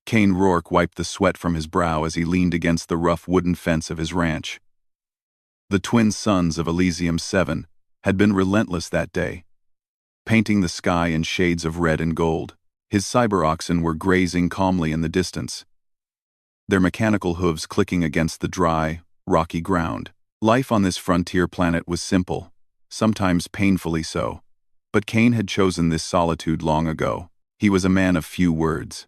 Kane Rourke wiped the sweat from his brow as he leaned against the rough wooden fence of his ranch. The twin suns of Elysium 7 had been relentless that day, painting the sky in shades of red and gold. His cyber oxen were grazing calmly in the distance, their mechanical hooves clicking against the dry, rocky ground. Life on this frontier planet was simple, sometimes painfully so, but Kane had chosen this solitude long ago. He was a man of few words.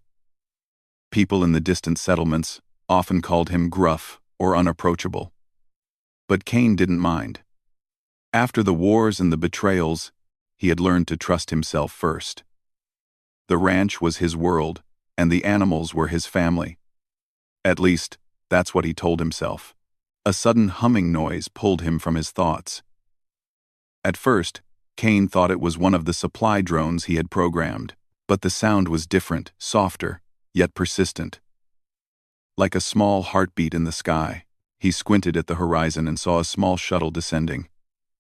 People in the distant settlements often called him gruff or unapproachable. But Kane didn't mind. After the wars and the betrayals, he had learned to trust himself first. The ranch was his world, and the animals were his family. At least, that's what he told himself. A sudden humming noise pulled him from his thoughts. At first, Kane thought it was one of the supply drones he had programmed, but the sound was different, softer, yet persistent. Like a small heartbeat in the sky, he squinted at the horizon and saw a small shuttle descending.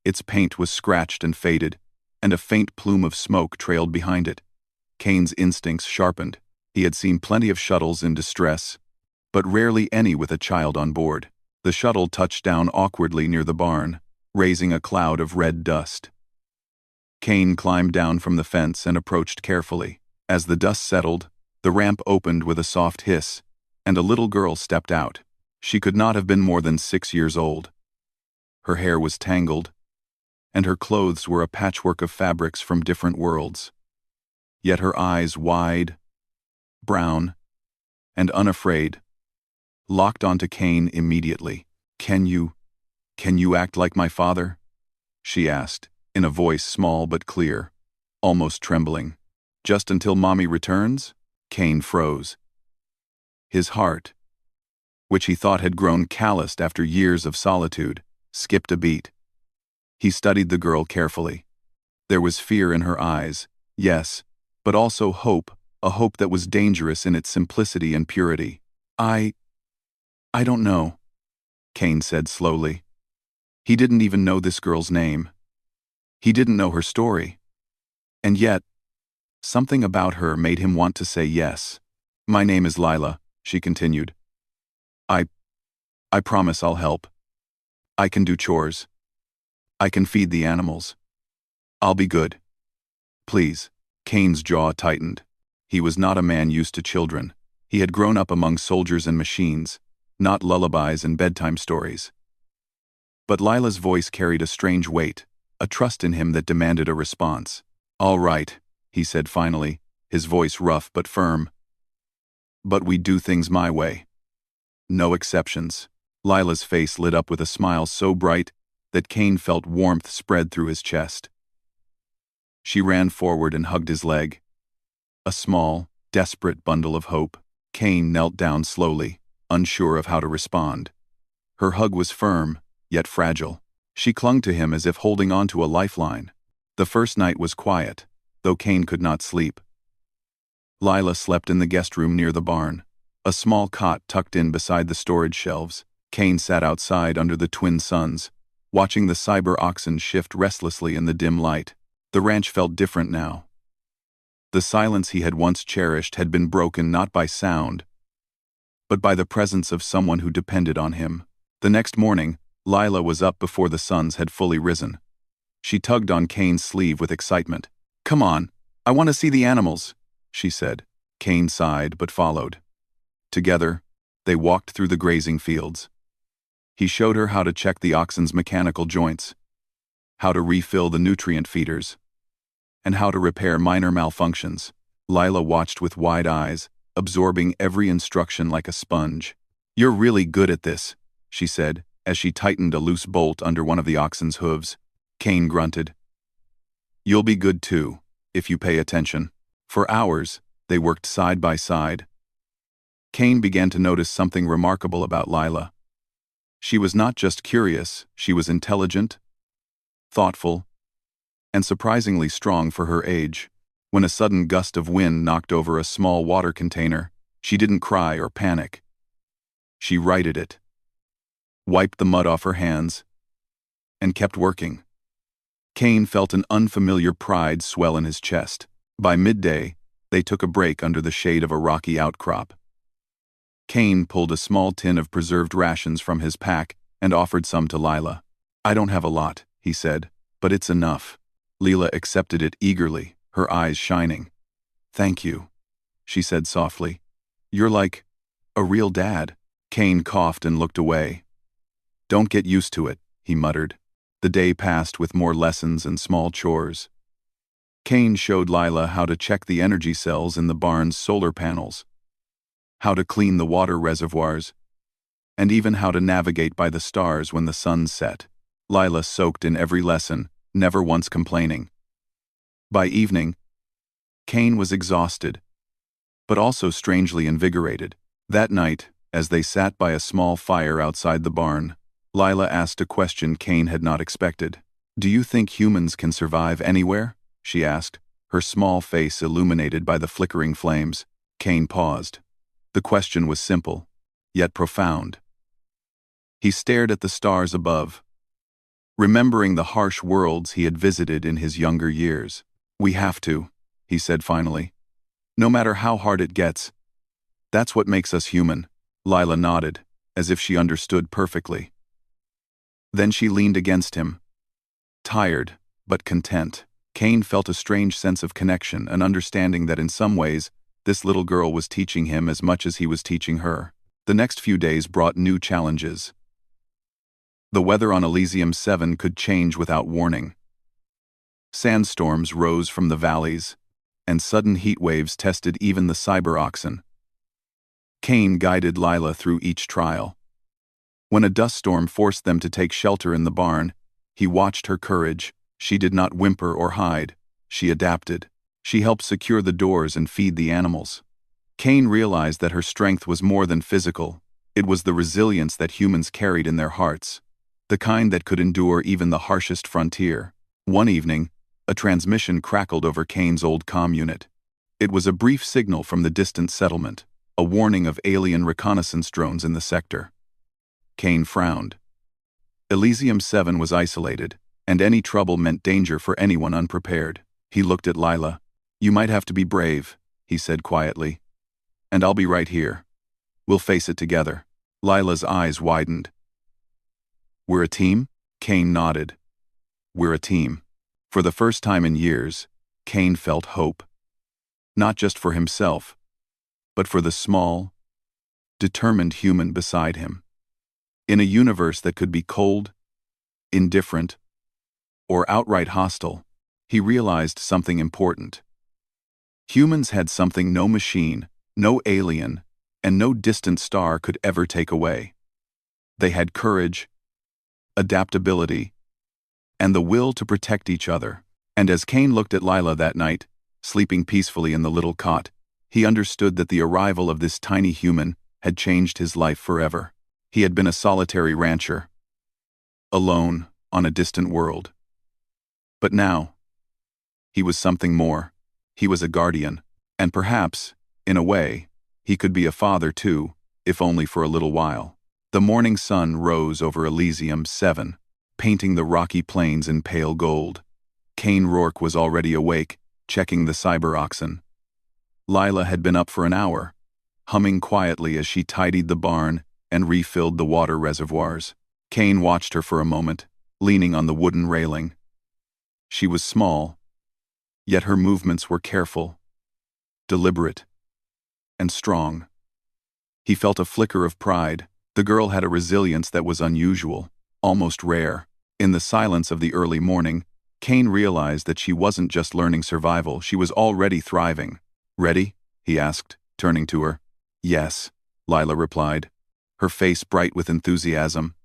Its paint was scratched and faded, and a faint plume of smoke trailed behind it. Kane's instincts sharpened. He had seen plenty of shuttles in distress, but rarely any with a child on board. The shuttle touched down awkwardly near the barn, raising a cloud of red dust. Kane climbed down from the fence and approached carefully. As the dust settled, the ramp opened with a soft hiss, and a little girl stepped out. She could not have been more than 6 years old. Her hair was tangled, and her clothes were a patchwork of fabrics from different worlds. Yet her eyes, wide, brown, and unafraid, locked onto Kane immediately. Can you act like my father?" she asked, in a voice small but clear, almost trembling. "Just until Mommy returns?" Kane froze. His heart, which he thought had grown calloused after years of solitude, skipped a beat. He studied the girl carefully. There was fear in her eyes, yes, but also hope, a hope that was dangerous in its simplicity and purity. I don't know," Kane said slowly. He didn't even know this girl's name. He didn't know her story. And yet, something about her made him want to say yes. "My name is Lila," she continued. I promise I'll help. I can do chores. I can feed the animals. I'll be good. Please." Kane's jaw tightened. He was not a man used to children. He had grown up among soldiers and machines, not lullabies and bedtime stories. But Lila's voice carried a strange weight, a trust in him that demanded a response. "All right," he said finally, his voice rough but firm. "But we do things my way. No exceptions." Lila's face lit up with a smile so bright that Kane felt warmth spread through his chest. She ran forward and hugged his leg. A small, desperate bundle of hope. Kane knelt down slowly, unsure of how to respond. Her hug was firm, yet fragile. She clung to him as if holding on to a lifeline. The first night was quiet, though Kane could not sleep. Lila slept in the guest room near the barn, a small cot tucked in beside the storage shelves. Kane sat outside under the twin suns, watching the cyber oxen shift restlessly in the dim light. The ranch felt different now. The silence he had once cherished had been broken not by sound, but by the presence of someone who depended on him. The next morning, Lila was up before the suns had fully risen. She tugged on Kane's sleeve with excitement. "Come on, I want to see the animals," she said. Kane sighed but followed. Together, they walked through the grazing fields. He showed her how to check the oxen's mechanical joints, how to refill the nutrient feeders, and how to repair minor malfunctions. Lila watched with wide eyes, absorbing every instruction like a sponge. "You're really good at this," she said, as she tightened a loose bolt under one of the oxen's hooves. Kane grunted. "You'll be good too, if you pay attention." For hours, they worked side by side. Kane began to notice something remarkable about Lila. She was not just curious, she was intelligent, thoughtful, and surprisingly strong for her age. When a sudden gust of wind knocked over a small water container, she didn't cry or panic. She righted it, wiped the mud off her hands, and kept working. Kane felt an unfamiliar pride swell in his chest. By midday, they took a break under the shade of a rocky outcrop. Cain pulled a small tin of preserved rations from his pack and offered some to Lila. "I don't have a lot," he said, "but it's enough." Lila accepted it eagerly, her eyes shining. "Thank you," she said softly. "You're like a real dad." Cain coughed and looked away. "Don't get used to it," he muttered. The day passed with more lessons and small chores. Cain showed Lila how to check the energy cells in the barn's solar panels, how to clean the water reservoirs, and even how to navigate by the stars when the sun set. Lila soaked in every lesson, never once complaining. By evening, Cain was exhausted, but also strangely invigorated. That night, as they sat by a small fire outside the barn, Lila asked a question Cain had not expected. "Do you think humans can survive anywhere?" she asked, her small face illuminated by the flickering flames. Cain paused. The question was simple, yet profound. He stared at the stars above, remembering the harsh worlds he had visited in his younger years. "We have to," he said finally. "No matter how hard it gets. That's what makes us human." Lila nodded, as if she understood perfectly. Then she leaned against him, tired, but content. Cain felt a strange sense of connection, an understanding that in some ways, this little girl was teaching him as much as he was teaching her. The next few days brought new challenges. The weather on Elysium 7 could change without warning. Sandstorms rose from the valleys, and sudden heat waves tested even the cyber oxen. Cain guided Lila through each trial. When a dust storm forced them to take shelter in the barn, he watched her courage. She did not whimper or hide. She adapted. She helped secure the doors and feed the animals. Cain realized that her strength was more than physical. It was the resilience that humans carried in their hearts, the kind that could endure even the harshest frontier. One evening, a transmission crackled over Cain's old comm unit. It was a brief signal from the distant settlement, a warning of alien reconnaissance drones in the sector. Cain frowned. Elysium 7 was isolated, and any trouble meant danger for anyone unprepared. He looked at Lila. "You might have to be brave," he said quietly. "And I'll be right here. We'll face it together." Lila's eyes widened. "We're a team?" Cain nodded. "We're a team." For the first time in years, Cain felt hope. Not just for himself, but for the small, determined human beside him. In a universe that could be cold, indifferent, or outright hostile, he realized something important. Humans had something no machine, no alien, and no distant star could ever take away. They had courage, adaptability, and the will to protect each other. And as Cain looked at Lila that night, sleeping peacefully in the little cot, he understood that the arrival of this tiny human had changed his life forever. He had been a solitary rancher, alone on a distant world. But now, he was something more. He was a guardian, and perhaps, in a way, he could be a father too, if only for a little while. The morning sun rose over Elysium 7, painting the rocky plains in pale gold. Cain Rourke was already awake, checking the cyber oxen. Lila had been up for an hour, humming quietly as she tidied the barn and refilled the water reservoirs. Cain watched her for a moment, leaning on the wooden railing. She was small, yet her movements were careful, deliberate, and strong. He felt a flicker of pride. The girl had a resilience that was unusual, almost rare. In the silence of the early morning, Cain realized that she wasn't just learning survival, she was already thriving. "Ready?" he asked, turning to her. "Yes," Lila replied, her face bright with enthusiasm.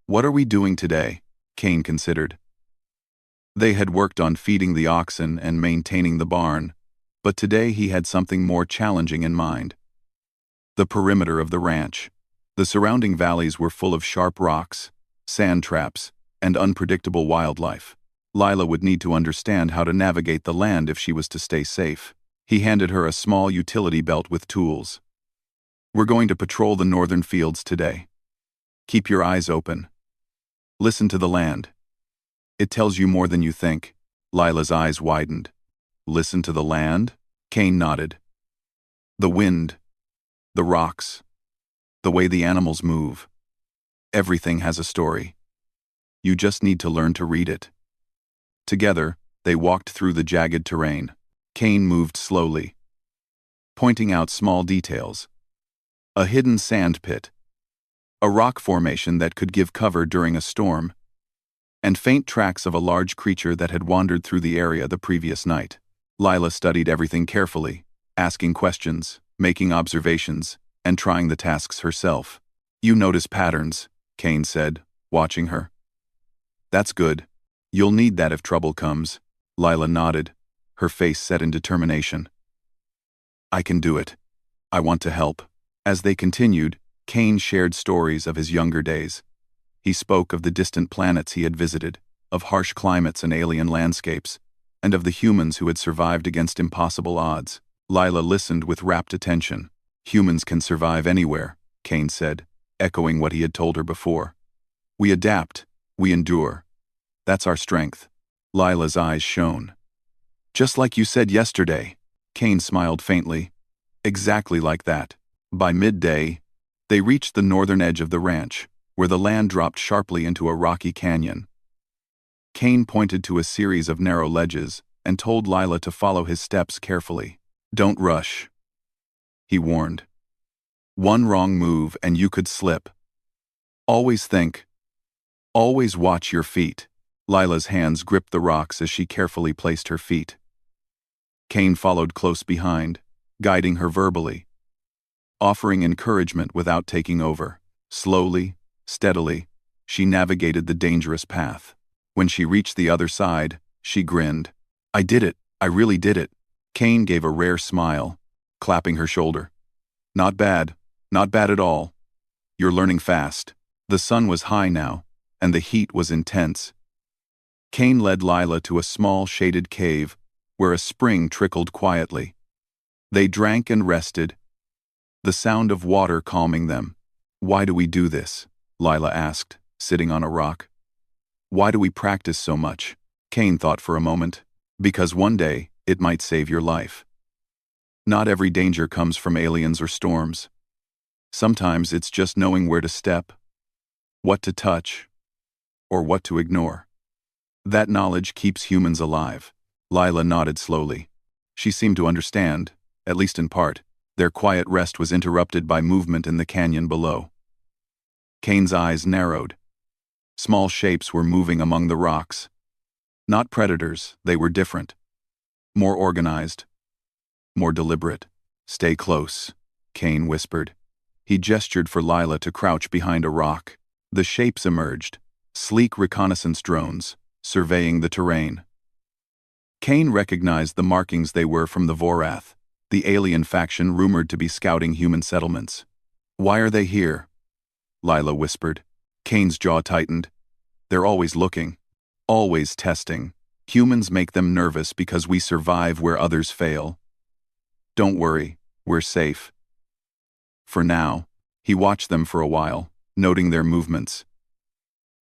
"What are we doing today?" Cain considered. They had worked on feeding the oxen and maintaining the barn, but today he had something more challenging in mind. The perimeter of the ranch. The surrounding valleys were full of sharp rocks, sand traps, and unpredictable wildlife. Lila would need to understand how to navigate the land if she was to stay safe. He handed her a small utility belt with tools. "We're going to patrol the northern fields today. Keep your eyes open. Listen to the land. It tells you more than you think." Lila's eyes widened. "Listen to the land?" Cain nodded. "The wind, The rocks, the way the animals move. Everything has a story. You just need to learn to read it. Together, they walked through the jagged terrain. Kane moved slowly, pointing out small details. A hidden sand pit, a rock formation that could give cover during a storm, and faint tracks of a large creature that had wandered through the area the previous night. Lila studied everything carefully, asking questions, making observations, and trying the tasks herself. You notice patterns, Kane said, watching her. That's good. You'll need that if trouble comes. Lila nodded, her face set in determination. I can do it. I want to help. As they continued, Kane shared stories of his younger days. He spoke of the distant planets he had visited, of harsh climates and alien landscapes, and of the humans who had survived against impossible odds. Lila listened with rapt attention. Humans can survive anywhere, Kane said, echoing what he had told her before. We adapt, we endure. That's our strength. Lila's eyes shone. Just like you said yesterday, Kane smiled faintly. Exactly like that. By midday, they reached the northern edge of the ranch, where the land dropped sharply into a rocky canyon. Kane pointed to a series of narrow ledges and told Lila to follow his steps carefully. Don't rush, he warned. One wrong move and you could slip. Always think. Always watch your feet. Lila's hands gripped the rocks as she carefully placed her feet. Kane followed close behind, guiding her verbally, offering encouragement without taking over. Slowly, steadily, she navigated the dangerous path. When she reached the other side, she grinned. I did it. I really did it. Kane gave a rare smile, clapping her shoulder. Not bad. Not bad at all. You're learning fast. The sun was high now, and the heat was intense. Kane led Lila to a small shaded cave where a spring trickled quietly. They drank and rested, the sound of water calming them. Why do we do this? Lila asked, sitting on a rock. Why do we practice so much? Kane thought for a moment. Because one day, it might save your life. Not every danger comes from aliens or storms. Sometimes it's just knowing where to step, what to touch, or what to ignore. That knowledge keeps humans alive. Lila nodded slowly. She seemed to understand, at least in part. Their quiet rest was interrupted by movement in the canyon below. Kane's eyes narrowed. Small shapes were moving among the rocks. Not predators, they were different. More organized. More deliberate. Stay close, Kane whispered. He gestured for Lila to crouch behind a rock. The shapes emerged, sleek reconnaissance drones, surveying the terrain. Kane recognized the markings. They were from the Vorath, the alien faction rumored to be scouting human settlements. Why are they here? Lila whispered. Kane's jaw tightened. They're always looking, always testing. Humans make them nervous because we survive where others fail. Don't worry, we're safe. For now, he watched them for a while, noting their movements.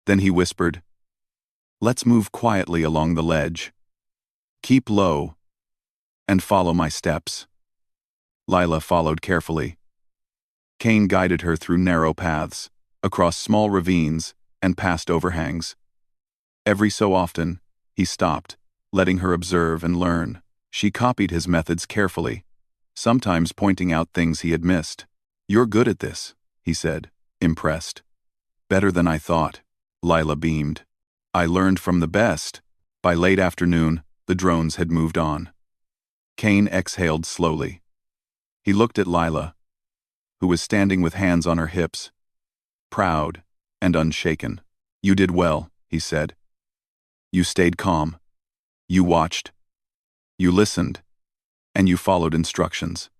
Then he whispered, Let's move quietly along the ledge. Keep low, and follow my steps. Lila followed carefully. Kane guided her through narrow paths, across small ravines, and past overhangs. Every so often, he stopped, letting her observe and learn. She copied his methods carefully, sometimes pointing out things he had missed. You're good at this, he said, impressed. Better than I thought. Lila beamed. I learned from the best. By late afternoon, the drones had moved on. Kane exhaled slowly. He looked at Lila, who was standing with hands on her hips, proud and unshaken. You did well, he said. You stayed calm. You watched. You listened. And you followed instructions.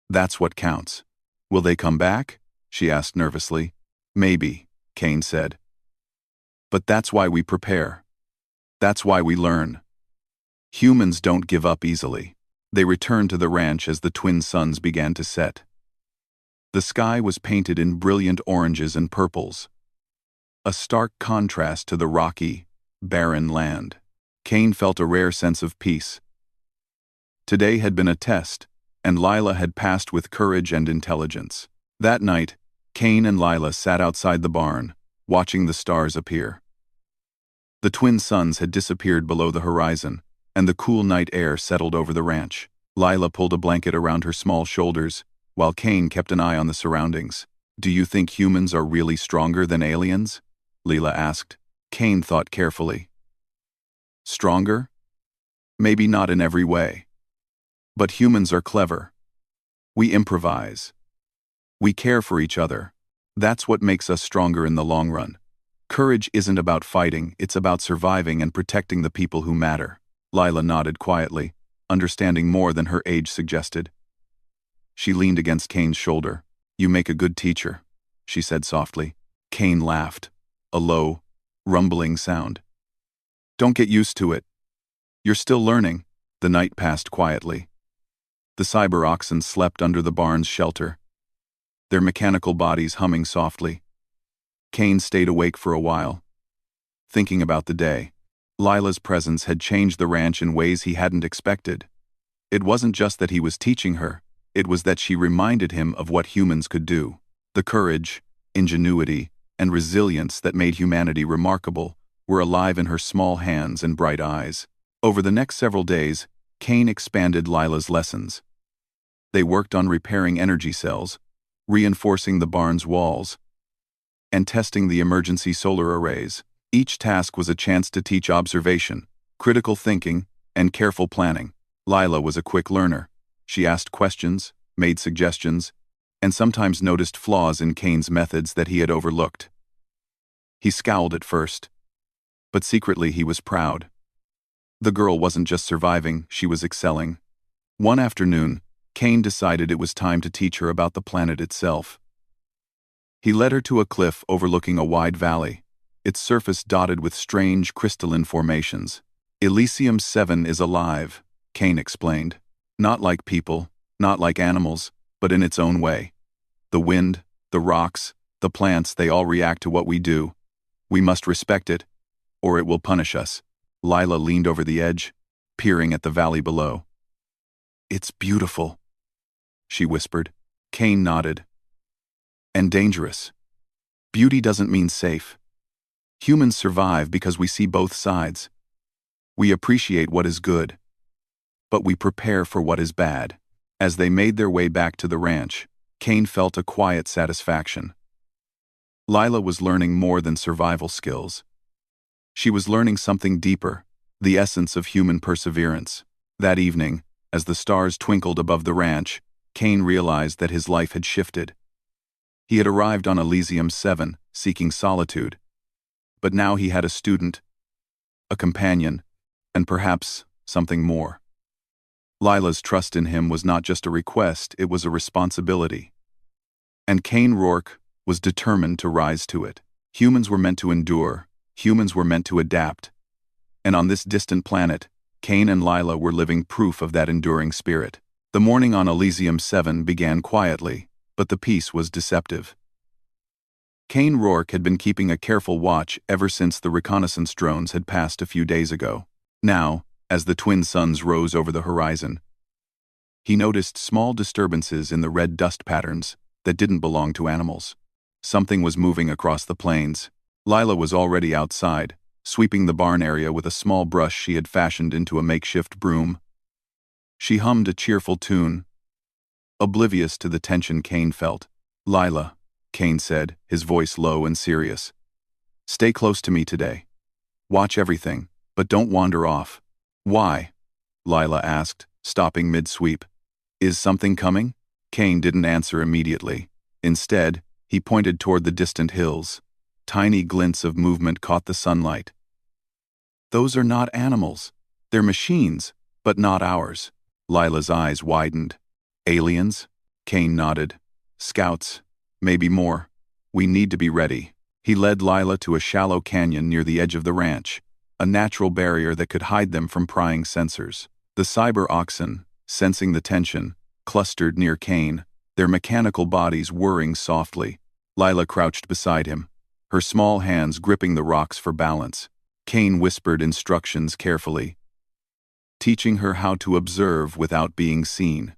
That's what counts. Will they come back? She asked nervously. Maybe, Kane said. But that's why we prepare. That's why we learn. Humans don't give up easily. They returned to the ranch as the twin suns began to set. The sky was painted in brilliant oranges and purples, a stark contrast to the rocky, barren land. Kane felt a rare sense of peace. Today had been a test, and Lila had passed with courage and intelligence. That night, Cain and Lila sat outside the barn, watching the stars appear. The twin suns had disappeared below the horizon, and the cool night air settled over the ranch. Lila pulled a blanket around her small shoulders, while Cain kept an eye on the surroundings. "Do you think humans are really stronger than aliens?" Lila asked. Cain thought carefully. "Stronger? Maybe not in every way. But humans are clever. We improvise. We care for each other. That's what makes us stronger in the long run. Courage isn't about fighting, it's about surviving and protecting the people who matter." Lila nodded quietly, understanding more than her age suggested. She leaned against Cain's shoulder. "You make a good teacher," she said softly. Cain laughed, a low, rumbling sound. "Don't get used to it. You're still learning." The night passed quietly. The cyber oxen slept under the barn's shelter, their mechanical bodies humming softly. Cain stayed awake for a while, thinking about the day. Lila's presence had changed the ranch in ways he hadn't expected. It wasn't just that he was teaching her, it was that she reminded him of what humans could do. The courage, ingenuity, and resilience that made humanity remarkable were alive in her small hands and bright eyes. Over the next several days, Cain expanded Lila's lessons. They worked on repairing energy cells, reinforcing the barn's walls, and testing the emergency solar arrays. Each task was a chance to teach observation, critical thinking, and careful planning. Lila was a quick learner. She asked questions, made suggestions, and sometimes noticed flaws in Cain's methods that he had overlooked. He scowled at first, but secretly he was proud. The girl wasn't just surviving, she was excelling. One afternoon, Cain decided it was time to teach her about the planet itself. He led her to a cliff overlooking a wide valley, its surface dotted with strange crystalline formations. "Elysium 7 is alive," Cain explained. "Not like people, not like animals, but in its own way. The wind, the rocks, the plants, they all react to what we do. We must respect it, or it will punish us." Lila leaned over the edge, peering at the valley below. "It's beautiful," she whispered. Cain nodded. "And dangerous. Beauty doesn't mean safe. Humans survive because we see both sides. We appreciate what is good, but we prepare for what is bad." As they made their way back to the ranch, Cain felt a quiet satisfaction. Lila was learning more than survival skills. She was learning something deeper, the essence of human perseverance. That evening, as the stars twinkled above the ranch, Cain realized that his life had shifted. He had arrived on Elysium 7, seeking solitude. But now he had a student, a companion, and perhaps something more. Lila's trust in him was not just a request, it was a responsibility. And Cain Rourke was determined to rise to it. Humans were meant to endure, humans were meant to adapt. And on this distant planet, Cain and Lila were living proof of that enduring spirit. The morning on Elysium 7 began quietly, but the peace was deceptive. Cain Rourke had been keeping a careful watch ever since the reconnaissance drones had passed a few days ago. Now, as the twin suns rose over the horizon, he noticed small disturbances in the red dust patterns that didn't belong to animals. Something was moving across the plains. Lila was already outside, sweeping the barn area with a small brush she had fashioned into a makeshift broom. She hummed a cheerful tune, oblivious to the tension Cain felt. "Lila," Cain said, his voice low and serious. "Stay close to me today. Watch everything, but don't wander off." "Why?" Lila asked, stopping mid-sweep. "Is something coming?" Cain didn't answer immediately. Instead, he pointed toward the distant hills. Tiny glints of movement caught the sunlight. "Those are not animals. They're machines, but not ours." Lila's eyes widened. "Aliens?" Cain nodded. "Scouts. Maybe more. We need to be ready." He led Lila to a shallow canyon near the edge of the ranch, a natural barrier that could hide them from prying sensors. The cyber oxen, sensing the tension, clustered near Cain, their mechanical bodies whirring softly. Lila crouched beside him, her small hands gripping the rocks for balance. Cain whispered instructions carefully, teaching her how to observe without being seen.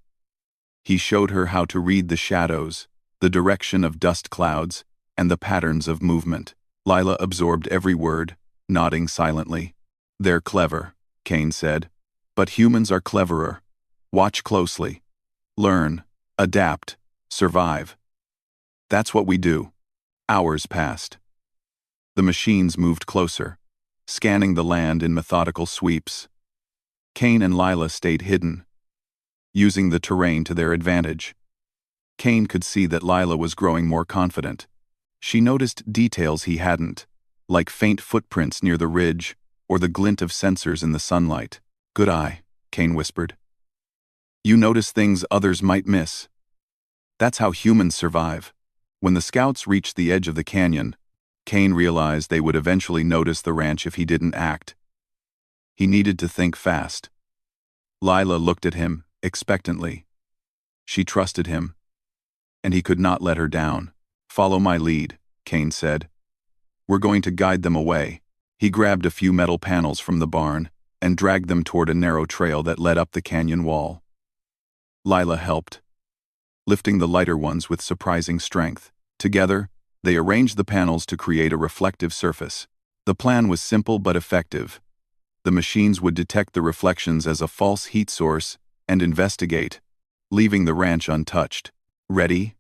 He showed her how to read the shadows, the direction of dust clouds, and the patterns of movement. Lila absorbed every word, nodding silently. "They're clever," Kane said. "But humans are cleverer. Watch closely. Learn, adapt, survive. That's what we do." Hours passed. The machines moved closer, scanning the land in methodical sweeps. Kane and Lila stayed hidden, using the terrain to their advantage. Kane could see that Lila was growing more confident. She noticed details he hadn't, like faint footprints near the ridge or the glint of sensors in the sunlight. "Good eye," Kane whispered. "You notice things others might miss. That's how humans survive." When the scouts reached the edge of the canyon, Kane realized they would eventually notice the ranch if he didn't act. He needed to think fast. Lila looked at him expectantly. She trusted him, and he could not let her down. "Follow my lead," Kane said. "We're going to guide them away." He grabbed a few metal panels from the barn and dragged them toward a narrow trail that led up the canyon wall. Lila helped, lifting the lighter ones with surprising strength. Together, they arranged the panels to create a reflective surface. The plan was simple but effective. The machines would detect the reflections as a false heat source and investigate, leaving the ranch untouched. "Ready?"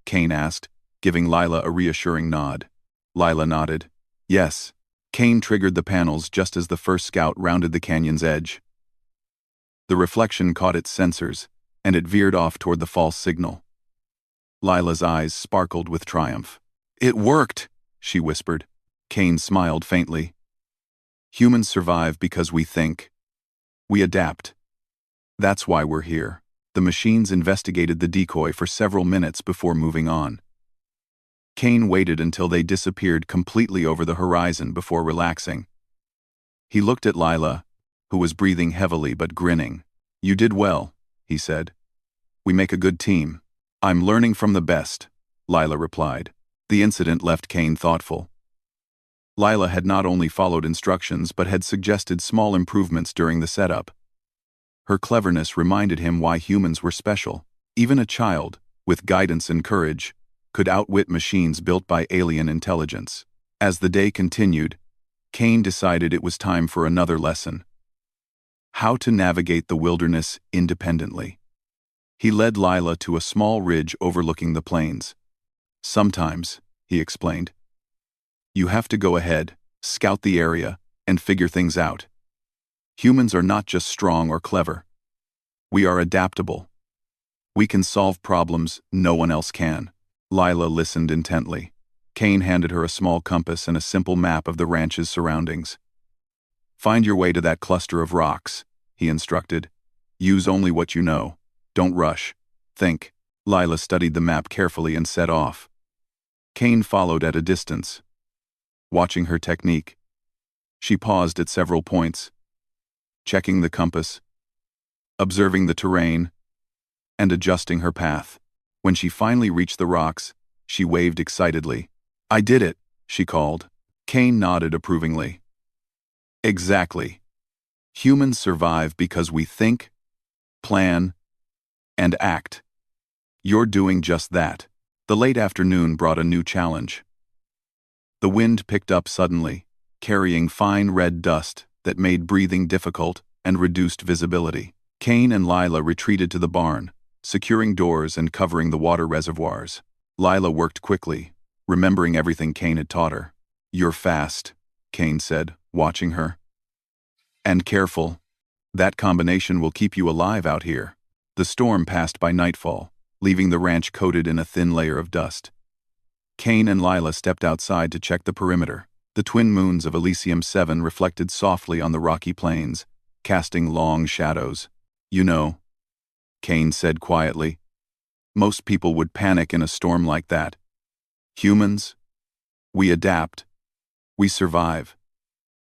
Kane asked, giving Lila a reassuring nod. Lila nodded. "Yes." Kane triggered the panels just as the first scout rounded the canyon's edge. The reflection caught its sensors, and it veered off toward the false signal. Lila's eyes sparkled with triumph. "It worked," she whispered. Kane smiled faintly. "Humans survive because we think. We adapt. That's why we're here." The machines investigated the decoy for several minutes before moving on. Kane waited until they disappeared completely over the horizon before relaxing. He looked at Lila, who was breathing heavily but grinning. "You did well," he said. "We make a good team." "I'm learning from the best," Lila replied. The incident left Kane thoughtful. Lila had not only followed instructions but had suggested small improvements during the setup. Her cleverness reminded him why humans were special. Even a child, with guidance and courage, could outwit machines built by alien intelligence. As the day continued, Kane decided it was time for another lesson: how to navigate the wilderness independently. He led Lila to a small ridge overlooking the plains. "Sometimes," he explained, "you have to go ahead, scout the area, and figure things out. Humans are not just strong or clever. We are adaptable. We can solve problems no one else can." Lila listened intently. Kane handed her a small compass and a simple map of the ranch's surroundings. "Find your way to that cluster of rocks," he instructed. "Use only what you know. Don't rush. Think." Lila studied the map carefully and set off. Kane followed at a distance, watching her technique. She paused at several points, checking the compass, observing the terrain, and adjusting her path. When she finally reached the rocks, she waved excitedly. "I did it," she called. Kane nodded approvingly. "Exactly. Humans survive because we think, plan, and act. You're doing just that." The late afternoon brought a new challenge. The wind picked up suddenly, carrying fine red dust that made breathing difficult and reduced visibility. Kane and Lila retreated to the barn, securing doors and covering the water reservoirs. Lila worked quickly, remembering everything Kane had taught her. "You're fast," Kane said, watching her. "And careful. That combination will keep you alive out here." The storm passed by nightfall, leaving the ranch coated in a thin layer of dust. Kane and Lila stepped outside to check the perimeter. The twin moons of Elysium 7 reflected softly on the rocky plains, casting long shadows. "You know," Kane said quietly, "most people would panic in a storm like that. Humans, we adapt, we survive,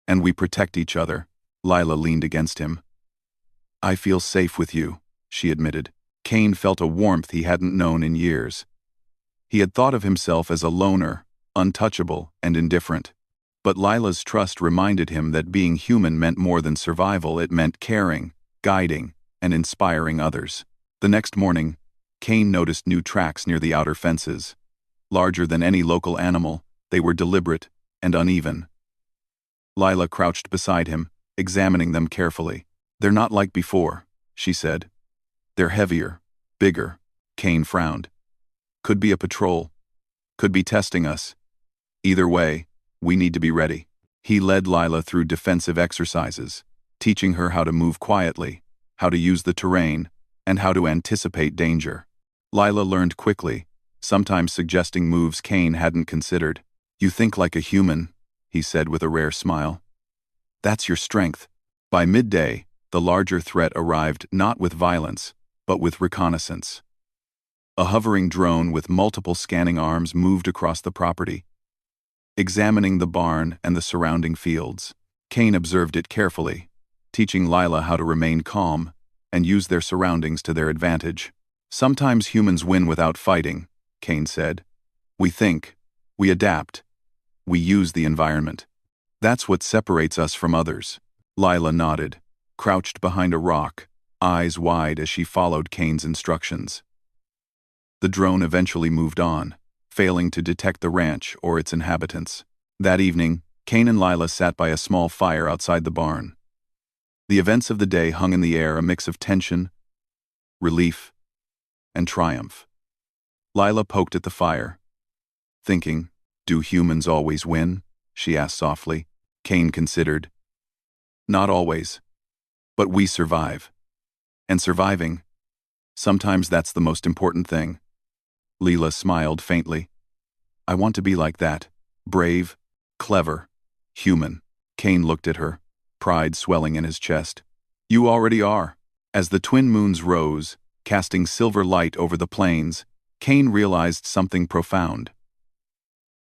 and we protect each other." Lila leaned against him. "I feel safe with you," she admitted. Kane felt a warmth he hadn't known in years. He had thought of himself as a loner, untouchable, and indifferent. But Lila's trust reminded him that being human meant more than survival. It meant caring, guiding, and inspiring others. The next morning, Kane noticed new tracks near the outer fences. Larger than any local animal, they were deliberate and uneven. Lila crouched beside him, examining them carefully. "They're not like before," she said. "They're heavier, bigger." Kane frowned. "Could be a patrol. Could be testing us. Either way, we need to be ready." He led Lila through defensive exercises, teaching her how to move quietly, how to use the terrain, and how to anticipate danger. Lila learned quickly, sometimes suggesting moves Kane hadn't considered. "You think like a human," he said with a rare smile. "That's your strength." By midday, the larger threat arrived not with violence, but with reconnaissance. A hovering drone with multiple scanning arms moved across the property, examining the barn and the surrounding fields. Kane observed it carefully, teaching Lila how to remain calm and use their surroundings to their advantage. "Sometimes humans win without fighting," Kane said. "We think, we adapt, we use the environment. That's what separates us from others." Lila nodded, crouched behind a rock, eyes wide as she followed Kane's instructions. The drone eventually moved on, failing to detect the ranch or its inhabitants. That evening, Kane and Lila sat by a small fire outside the barn. The events of the day hung in the air, a mix of tension, relief, and triumph. Lila poked at the fire, thinking, "Do humans always win?" she asked softly. Kane considered. "Not always. But we survive. And surviving, sometimes that's the most important thing." Lila smiled faintly. "I want to be like that. Brave, clever, human." Kane looked at her, pride swelling in his chest. "You already are." As the twin moons rose, casting silver light over the plains, Kane realized something profound.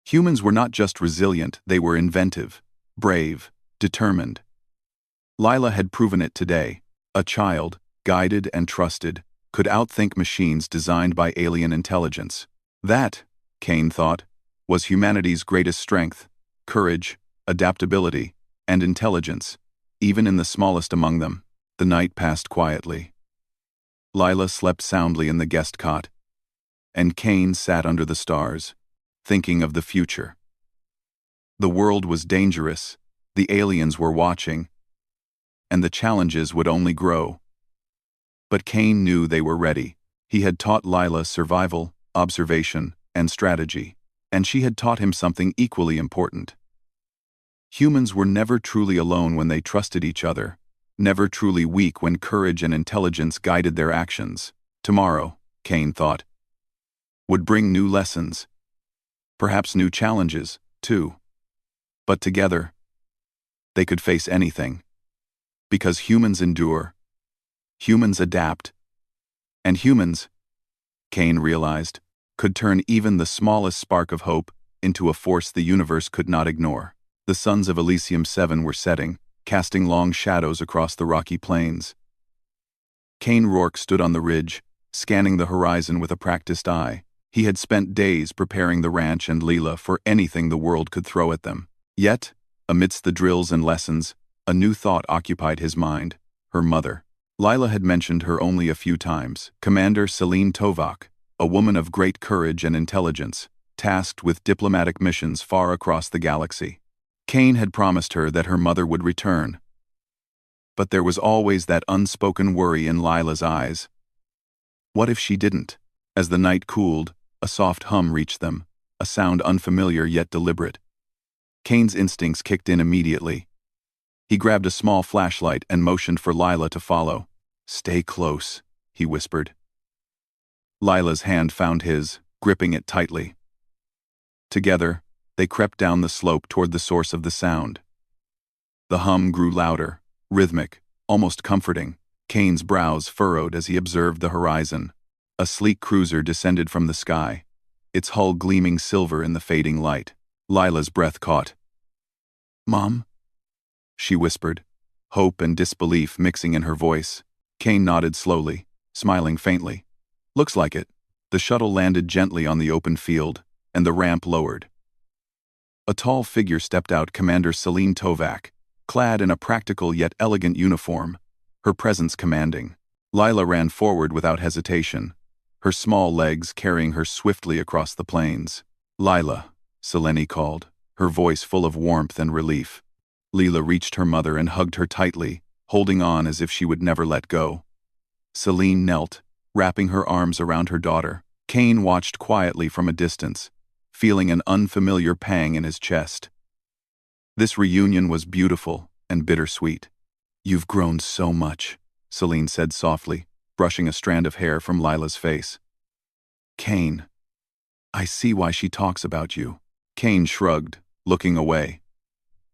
Humans were not just resilient, they were inventive, brave, determined. Lila had proven it today. A child, guided and trusted, could outthink machines designed by alien intelligence. That, Kane thought, was humanity's greatest strength: courage, adaptability, and intelligence, even in the smallest among them. The night passed quietly. Lila slept soundly in the guest cot, and Kane sat under the stars, thinking of the future. The world was dangerous, the aliens were watching, and the challenges would only grow. But Kane knew they were ready. He had taught Lila survival, observation, and strategy, and she had taught him something equally important. Humans were never truly alone when they trusted each other, never truly weak when courage and intelligence guided their actions. Tomorrow, Kane thought, would bring new lessons, perhaps new challenges, too. But together, they could face anything. Because humans endure, humans adapt, and humans, Kane realized, could turn even the smallest spark of hope into a force the universe could not ignore. The suns of Elysium 7 were setting, casting long shadows across the rocky plains. Kane Rourke stood on the ridge, scanning the horizon with a practiced eye. He had spent days preparing the ranch and Lila for anything the world could throw at them. Yet, amidst the drills and lessons, a new thought occupied his mind: her mother. Lila had mentioned her only a few times. Commander Celine Tovak, a woman of great courage and intelligence, tasked with diplomatic missions far across the galaxy. Kane had promised her that her mother would return. But there was always that unspoken worry in Lila's eyes. What if she didn't? As the night cooled, a soft hum reached them, a sound unfamiliar yet deliberate. Kane's instincts kicked in immediately. He grabbed a small flashlight and motioned for Lila to follow. "Stay close," he whispered. Lila's hand found his, gripping it tightly. Together, they crept down the slope toward the source of the sound. The hum grew louder, rhythmic, almost comforting. Kane's brows furrowed as he observed the horizon. A sleek cruiser descended from the sky, its hull gleaming silver in the fading light. Lila's breath caught. "Mom?" she whispered, hope and disbelief mixing in her voice. Kane nodded slowly, smiling faintly. "Looks like it." The shuttle landed gently on the open field, and the ramp lowered. A tall figure stepped out: Commander Celine Tovak, clad in a practical yet elegant uniform, her presence commanding. Lila ran forward without hesitation, her small legs carrying her swiftly across the plains. "Lila," Selene called, her voice full of warmth and relief. Lila reached her mother and hugged her tightly, holding on as if she would never let go. Selene knelt, wrapping her arms around her daughter. Cain watched quietly from a distance, feeling an unfamiliar pang in his chest. This reunion was beautiful and bittersweet. "You've grown so much," Selene said softly, brushing a strand of hair from Lila's face. "Cain, I see why she talks about you." Cain shrugged, looking away.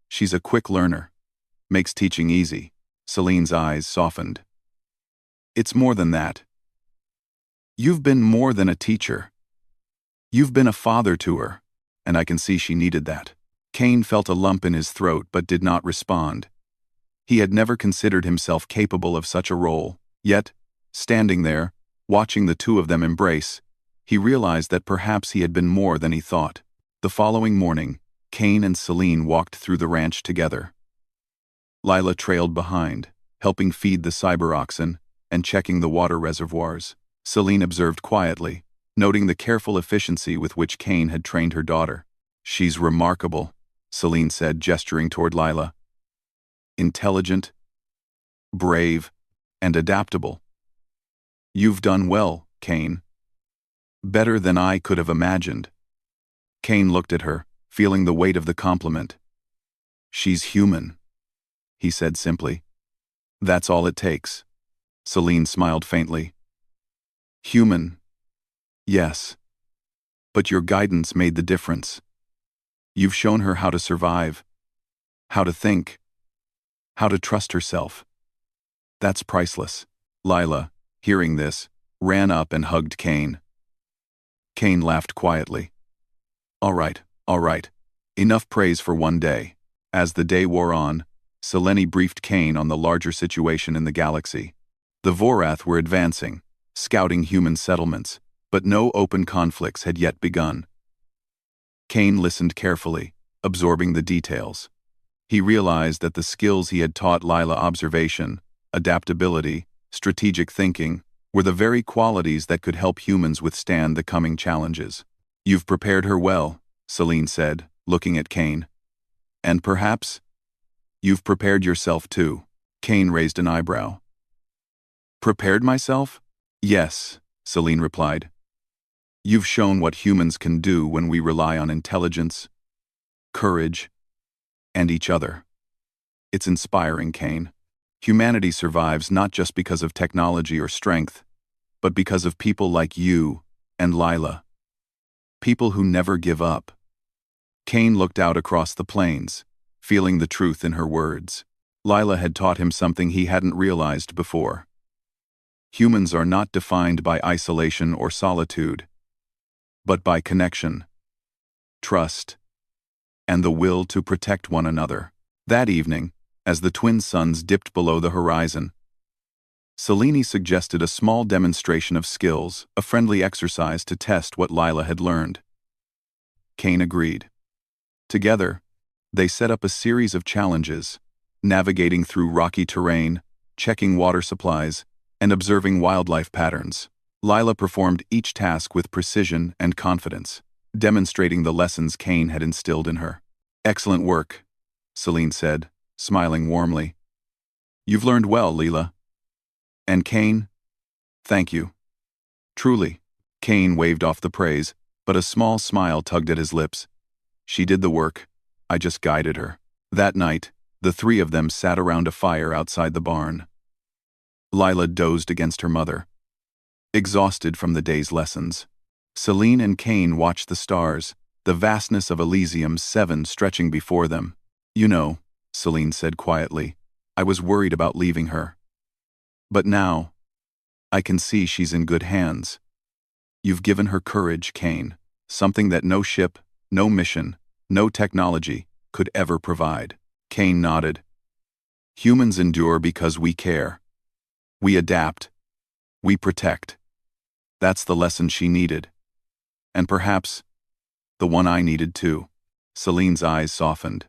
"She's a quick learner. Makes teaching easy." Selene's eyes softened. "It's more than that. You've been more than a teacher. You've been a father to her, and I can see she needed that." Cain felt a lump in his throat but did not respond. He had never considered himself capable of such a role, yet, standing there, watching the two of them embrace, he realized that perhaps he had been more than he thought. The following morning, Cain and Selene walked through the ranch together. Lila trailed behind, helping feed the cyber oxen and checking the water reservoirs. Selene observed quietly, noting the careful efficiency with which Cain had trained her daughter. "She's remarkable," Selene said, gesturing toward Lila. "Intelligent, brave, and adaptable. You've done well, Cain. Better than I could have imagined." Cain looked at her, feeling the weight of the compliment. "She's human," he said simply. "That's all it takes." Selene smiled faintly. "Human, yes. But your guidance made the difference. You've shown her how to survive, how to think, how to trust herself. That's priceless." Lila, hearing this, ran up and hugged Cain. Cain laughed quietly. All right. Enough praise for one day." As the day wore on, Selene briefed Cain on the larger situation in the galaxy. The Vorath were advancing, scouting human settlements, but no open conflicts had yet begun. Cain listened carefully, absorbing the details. He realized that the skills he had taught Lila, observation, adaptability, strategic thinking, were the very qualities that could help humans withstand the coming challenges. "You've prepared her well," Selene said, looking at Cain. "And perhaps you've prepared yourself too." Cain raised an eyebrow. "Prepared myself?" "Yes," Selene replied. "You've shown what humans can do when we rely on intelligence, courage, and each other. It's inspiring, Cain. Humanity survives not just because of technology or strength, but because of people like you and Lila. People who never give up." Cain looked out across the plains, feeling the truth in her words. Lila had taught him something he hadn't realized before. Humans are not defined by isolation or solitude, but by connection, trust, and the will to protect one another. That evening, as the twin suns dipped below the horizon, Selene suggested a small demonstration of skills, a friendly exercise to test what Lila had learned. Cain agreed. Together, they set up a series of challenges, navigating through rocky terrain, checking water supplies, and observing wildlife patterns. Lila performed each task with precision and confidence, demonstrating the lessons Cain had instilled in her. "Excellent work," Selene said, smiling warmly. "You've learned well, Lila. And Cain, thank you. Truly." Cain waved off the praise, but a small smile tugged at his lips. "She did the work. I just guided her." That night, the three of them sat around a fire outside the barn. Lila dozed against her mother, exhausted from the day's lessons. Selene and Cain watched the stars, the vastness of Elysium 7 stretching before them. "You know," Selene said quietly, "I was worried about leaving her. But now, I can see she's in good hands. You've given her courage, Cain, something that no ship, no mission, no technology could ever provide." Cain nodded. "Humans endure because we care. We adapt. We protect. That's the lesson she needed. And perhaps, the one I needed too." Selene's eyes softened.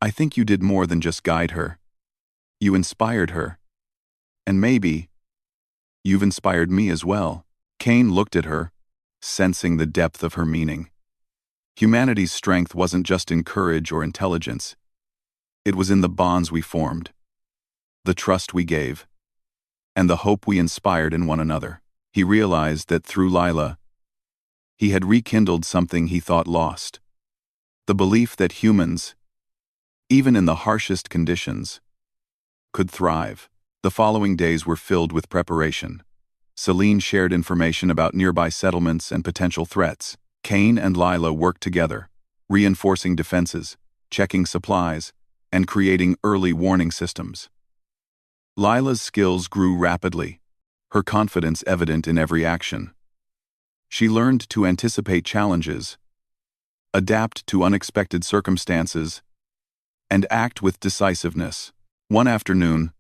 "I think you did more than just guide her. You inspired her. And maybe, you've inspired me as well." Cain looked at her, sensing the depth of her meaning. Humanity's strength wasn't just in courage or intelligence. It was in the bonds we formed, the trust we gave, and the hope we inspired in one another. He realized that through Lila, he had rekindled something he thought lost. The belief that humans, even in the harshest conditions, could thrive. The following days were filled with preparation. Celine shared information about nearby settlements and potential threats. Cain and Lila worked together, reinforcing defenses, checking supplies, and creating early warning systems. Lila's skills grew rapidly, her confidence evident in every action. She learned to anticipate challenges, adapt to unexpected circumstances, and act with decisiveness. One afternoon,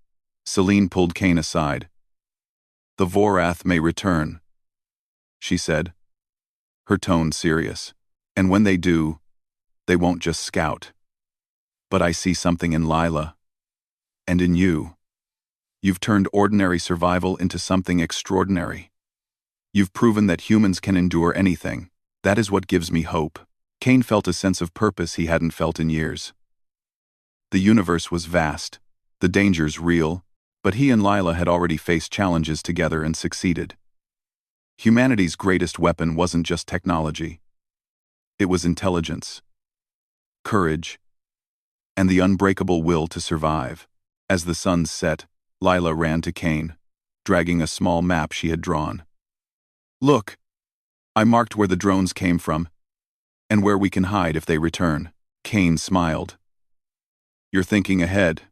Celine pulled Cain aside. "The Vorath may return," she said, her tone serious. "And when they do, they won't just scout. But I see something in Lila, and in you. You've turned ordinary survival into something extraordinary. You've proven that humans can endure anything. That is what gives me hope." Cain felt a sense of purpose he hadn't felt in years. The universe was vast, the dangers real, but he and Lila had already faced challenges together and succeeded. Humanity's greatest weapon wasn't just technology. It was intelligence, courage, and the unbreakable will to survive. As the sun set, Lila ran to Cain, dragging a small map she had drawn. "Look, I marked where the drones came from, and where we can hide if they return." Cain smiled. "You're thinking ahead.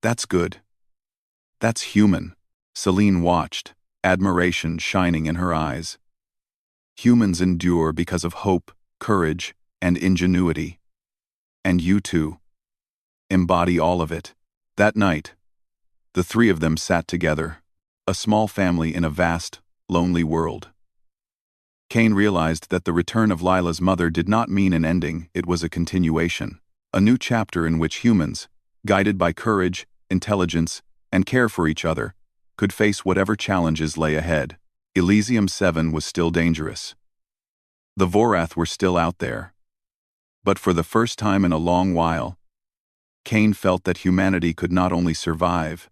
That's good. That's human." Celine watched, admiration shining in her eyes. Humans endure because of hope, courage, and ingenuity. And you two embody all of it. That night, the three of them sat together, a small family in a vast, lonely world. Cain realized that the return of Lila's mother did not mean an ending, it was a continuation, a new chapter in which humans, guided by courage, intelligence, and care for each other, could face whatever challenges lay ahead. Elysium 7 was still dangerous. The Vorath were still out there. But for the first time in a long while, Cain felt that humanity could not only survive,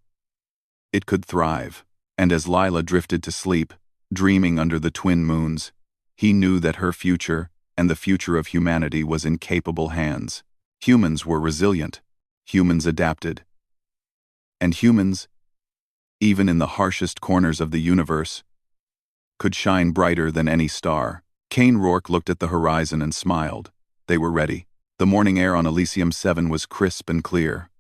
it could thrive. And as Lila drifted to sleep, dreaming under the twin moons, he knew that her future and the future of humanity was in capable hands. Humans were resilient. Humans adapted. And humans, even in the harshest corners of the universe, could shine brighter than any star. Cain Rourke looked at the horizon and smiled. They were ready. The morning air on Elysium 7 was crisp and clear.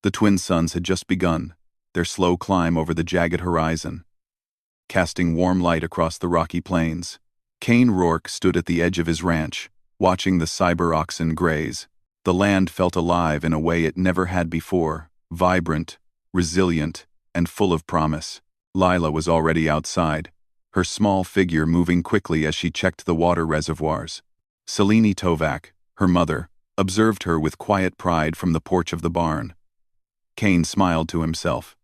The twin suns had just begun, their slow climb over the jagged horizon, casting warm light across the rocky plains. Cain Rourke stood at the edge of his ranch, watching the cyber oxen graze. The land felt alive in a way it never had before, vibrant, resilient, and full of promise. Lila was already outside, her small figure moving quickly as she checked the water reservoirs. Celine Tovak, her mother, observed her with quiet pride from the porch of the barn. Cain smiled to himself.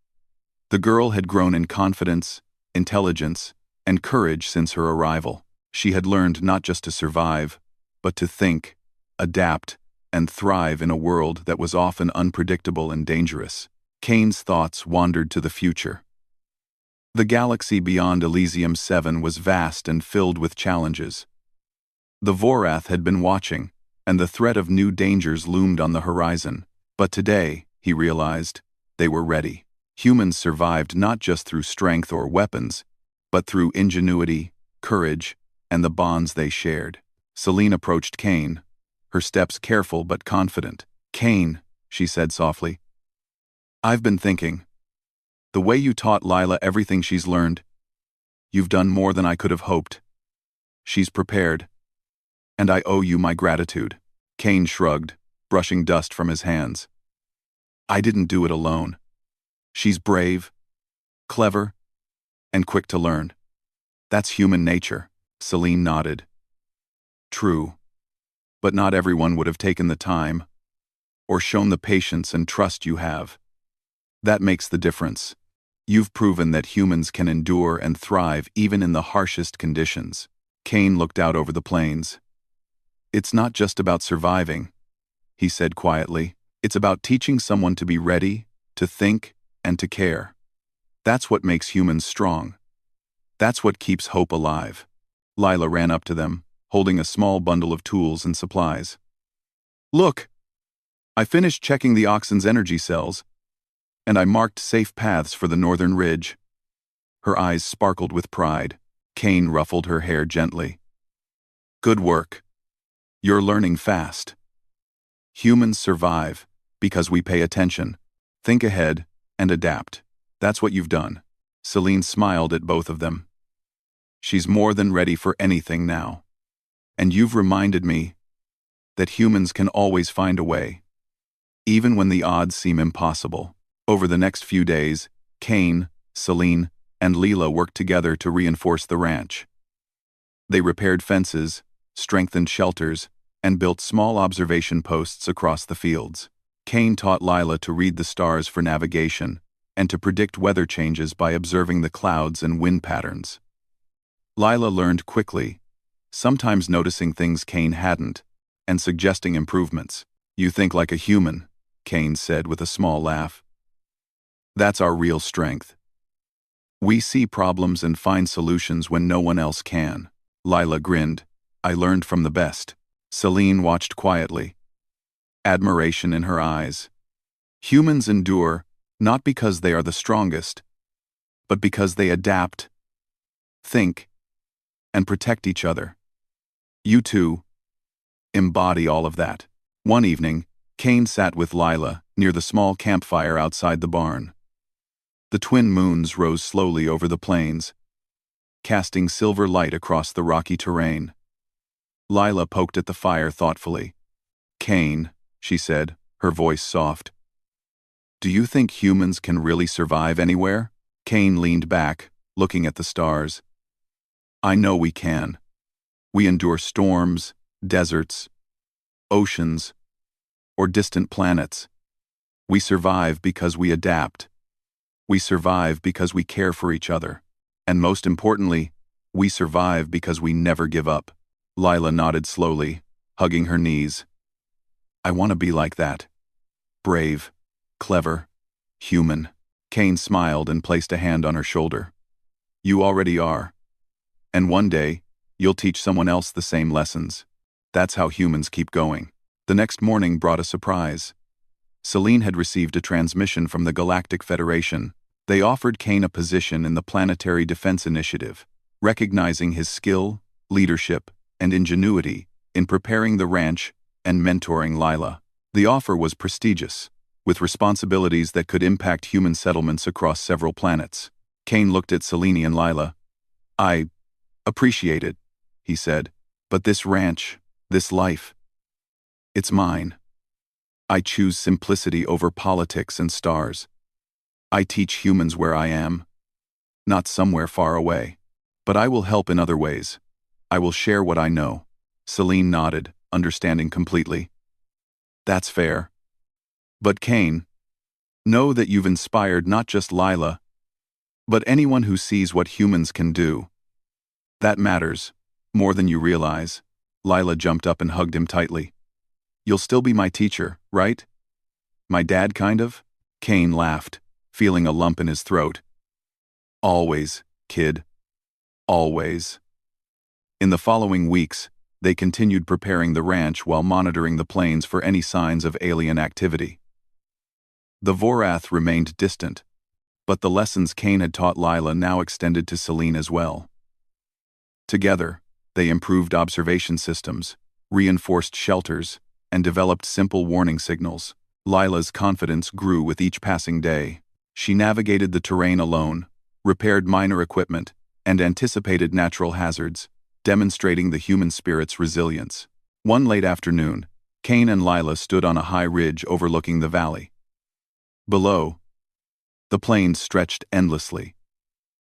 The girl had grown in confidence, intelligence, and courage since her arrival. She had learned not just to survive, but to think, adapt, and thrive in a world that was often unpredictable and dangerous. Cain's thoughts wandered to the future. The galaxy beyond Elysium 7 was vast and filled with challenges. The Vorath had been watching, and the threat of new dangers loomed on the horizon. But today, he realized, they were ready. Humans survived not just through strength or weapons, but through ingenuity, courage, and the bonds they shared. Celine approached Cain, her steps careful but confident. "Cain," she said softly, "I've been thinking. The way you taught Lila everything she's learned, you've done more than I could have hoped. She's prepared, and I owe you my gratitude." Cain shrugged, brushing dust from his hands. "I didn't do it alone. She's brave, clever, and quick to learn. That's human nature." Celine nodded. "True, but not everyone would have taken the time or shown the patience and trust you have. That makes the difference. You've proven that humans can endure and thrive even in the harshest conditions. Kane looked out over the plains. It's not just about surviving, he said quietly. It's about teaching someone to be ready, to think, and to care. That's what makes humans strong. That's what keeps hope alive. Lila ran up to them, holding a small bundle of tools and supplies. Look! I finished checking the oxen's energy cells, and I marked safe paths for the northern ridge. Her eyes sparkled with pride. Kane ruffled her hair gently. Good work. You're learning fast. Humans survive because we pay attention, think ahead, and adapt. That's what you've done. Celine smiled at both of them. She's more than ready for anything now. And you've reminded me that humans can always find a way, even when the odds seem impossible. Over the next few days, Kane, Celine, and Leela worked together to reinforce the ranch. They repaired fences, strengthened shelters, and built small observation posts across the fields. Kane taught Lila to read the stars for navigation and to predict weather changes by observing the clouds and wind patterns. Lila learned quickly, sometimes noticing things Kane hadn't, and suggesting improvements. You think like a human, Kane said with a small laugh. That's our real strength. We see problems and find solutions when no one else can. Lila grinned. I learned from the best. Celine watched quietly, admiration in her eyes. Humans endure not because they are the strongest, but because they adapt, think, and protect each other. You two embody all of that. One evening, Kane sat with Lila near the small campfire outside the barn. The twin moons rose slowly over the plains, casting silver light across the rocky terrain. Lila poked at the fire thoughtfully. Kane, she said, her voice soft. Do you think humans can really survive anywhere? Kane leaned back, looking at the stars. I know we can. We endure storms, deserts, oceans, or distant planets. We survive because we adapt. We survive because we care for each other. And most importantly, we survive because we never give up. Lila nodded slowly, hugging her knees. I want to be like that. Brave, clever, human. Kane smiled and placed a hand on her shoulder. You already are. And one day, you'll teach someone else the same lessons. That's how humans keep going. The next morning brought a surprise. Celine had received a transmission from the Galactic Federation. They offered Kane a position in the Planetary Defense Initiative, recognizing his skill, leadership, and ingenuity in preparing the ranch and mentoring Lila. The offer was prestigious, with responsibilities that could impact human settlements across several planets. Kane looked at Celine and Lila. I appreciate it, he said, but this ranch, this life, it's mine. I choose simplicity over politics and stars. I teach humans where I am, not somewhere far away. But I will help in other ways. I will share what I know. Celine nodded, understanding completely. That's fair. But Kane, know that you've inspired not just Lila, but anyone who sees what humans can do. That matters, more than you realize. Lila jumped up and hugged him tightly. You'll still be my teacher, right? My dad, kind of? Kane laughed, feeling a lump in his throat. Always, kid. Always. In the following weeks, they continued preparing the ranch while monitoring the plains for any signs of alien activity. The Vorath remained distant, but the lessons Kane had taught Lila now extended to Celine as well. Together, they improved observation systems, reinforced shelters, and developed simple warning signals. Lila's confidence grew with each passing day. She navigated the terrain alone, repaired minor equipment, and anticipated natural hazards, demonstrating the human spirit's resilience. One late afternoon, Kane and Lila stood on a high ridge overlooking the valley. Below, the plains stretched endlessly,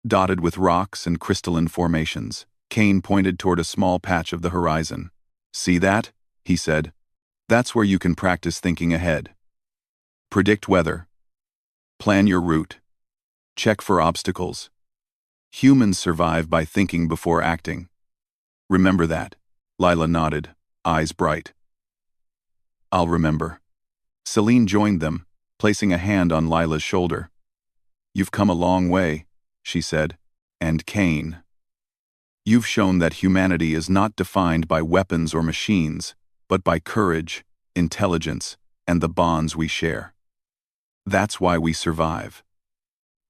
dotted with rocks and crystalline formations. Kane pointed toward a small patch of the horizon. See that? He said. That's where you can practice thinking ahead. Predict weather. Plan your route. Check for obstacles. Humans survive by thinking before acting. Remember that. Lila nodded, eyes bright. I'll remember. Celine joined them, placing a hand on Lila's shoulder. You've come a long way, she said, and Cain. You've shown that humanity is not defined by weapons or machines, but by courage, intelligence, and the bonds we share. That's why we survive.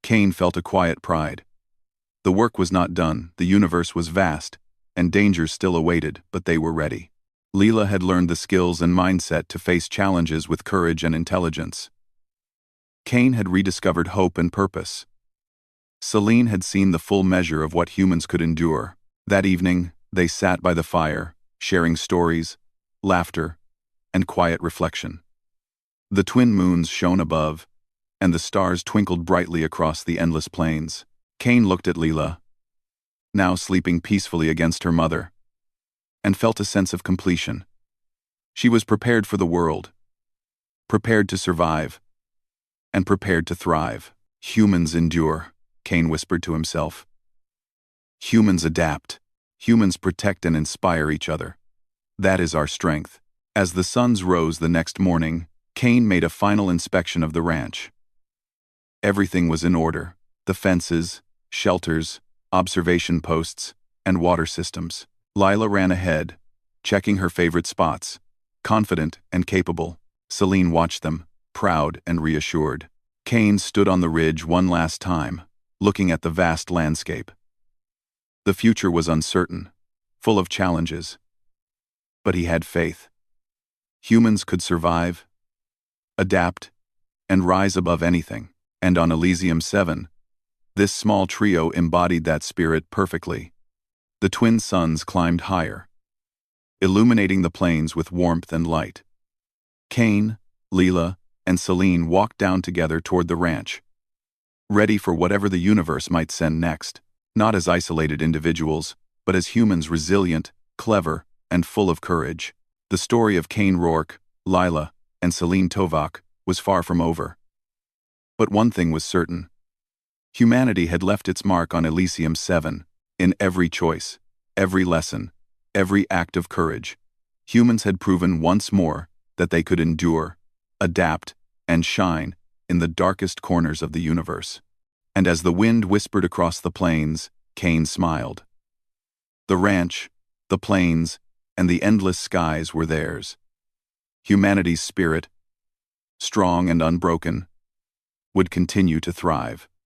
Cain felt a quiet pride. The work was not done, the universe was vast, and dangers still awaited, but they were ready. Lila had learned the skills and mindset to face challenges with courage and intelligence. Cain had rediscovered hope and purpose. Celine had seen the full measure of what humans could endure. That evening, they sat by the fire, sharing stories, laughter, and quiet reflection. The twin moons shone above, and the stars twinkled brightly across the endless plains. Cain looked at Lila, now sleeping peacefully against her mother, and felt a sense of completion. She was prepared for the world, prepared to survive, and prepared to thrive. Humans endure, Cain whispered to himself. Humans adapt. Humans protect and inspire each other. That is our strength. As the suns rose the next morning, Cain made a final inspection of the ranch. Everything was in order: the fences, shelters, observation posts, and water systems. Lila ran ahead, checking her favorite spots, confident and capable. Celine watched them, proud and reassured. Cain stood on the ridge one last time, looking at the vast landscape. The future was uncertain, full of challenges. But he had faith. Humans could survive, adapt, and rise above anything. And on Elysium 7, this small trio embodied that spirit perfectly. The twin suns climbed higher, illuminating the plains with warmth and light. Cain, Lila, and Celine walked down together toward the ranch, ready for whatever the universe might send next, not as isolated individuals, but as humans resilient, clever, and full of courage. The story of Cain Rourke, Lila, and Celine Tovak was far from over. But one thing was certain. Humanity had left its mark on Elysium 7, in every choice, every lesson, every act of courage. Humans had proven once more that they could endure, adapt, and shine in the darkest corners of the universe. And as the wind whispered across the plains, Cain smiled. The ranch, the plains, and the endless skies were theirs. Humanity's spirit, strong and unbroken, would continue to thrive.